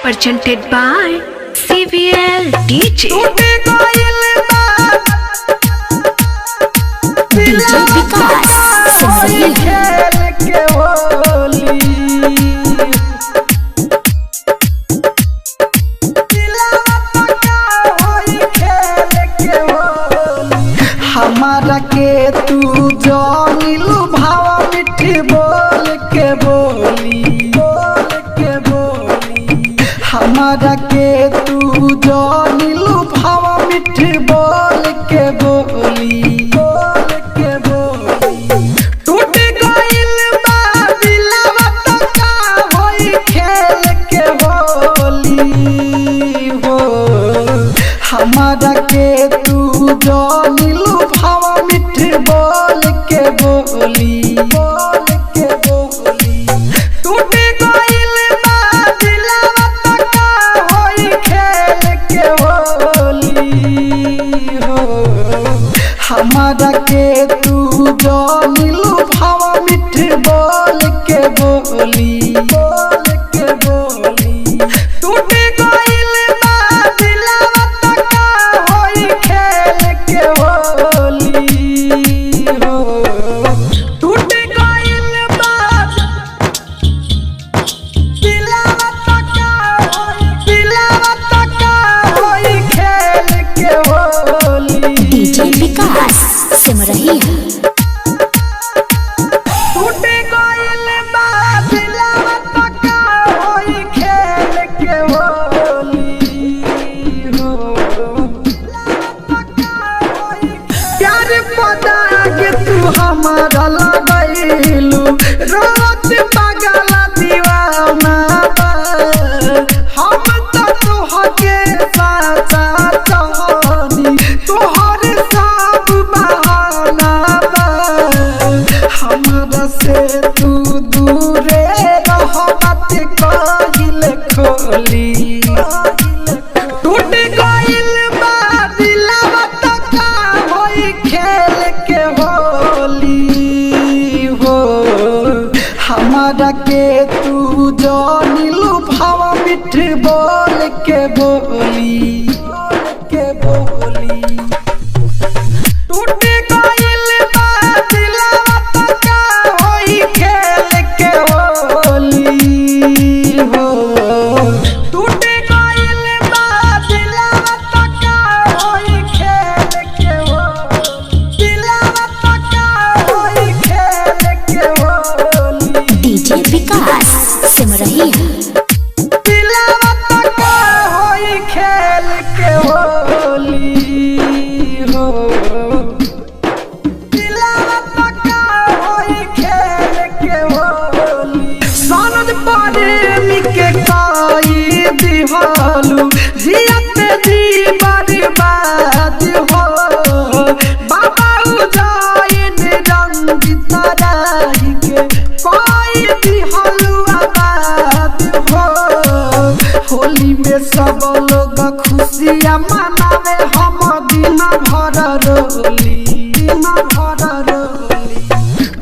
presented by CBL DJ. DJ विकास खेल के होली हमारा के तू जानिलू भाव मिठी बोल के बोली हमारा के तू जानिलू भाव मिठी बोल के बोली टूट गइल बा दिलवा त का होई खेल के होली हो हमारा के तू जानिलू भाव मिठी बोल के बोली टूट गइल बा दिलवा त का होई खेल के होली हो हमारा के तू जानिलू भाव मिठी बोल के बोली टूट गइल बा दिलवा त का होई खेल के होली हो टूट गइल बा दिलवा त का होई खेल के होली DJ विकास सिमरही टूट गइल बा दिलवा त का होई खेल के होली हो प्यार पदा के तू हमारा लगैलू रोत पागल दीवाना बा हम तो तुहके साचा चाहनी तोहर सब बहाना बा हमरा से तू दूरे रहत कहिल खोली टूट गइल बा दिलवा त का होई खेल के होली हो हमारा के तू जानिलू भाव मिठ बोल के बोली टूट गइल बा दिलवा त का होई खेल के होली हो टूट गइल बा दिलवा त का होई खेल के होली दिलवा त का होई खेल के होली DJ विकास सिमरही दिलवा त का होई खेल के होली हो दिलवा त का होई खेल के होली सनद प्रेमी के काई दिहालू जियत जी बर्बाद हो बाबा उजाइन रंग तराई के कोई दिहालू आबाद हो होली में सब लोग खुशियाँ मनावे हम दिन भर रोली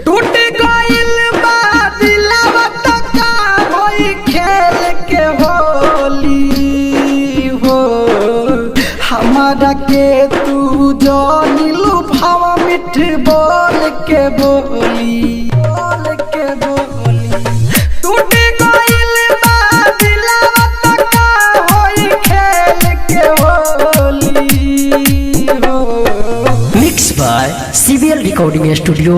टूट गइल बा दिलवा त का होई खेल के होली हो हमारा के तू जानिलू भाव मिठ बोल के बोली टूट गइल बा दिलवा त का होई खेल के होली हो mix by CBL recording studio.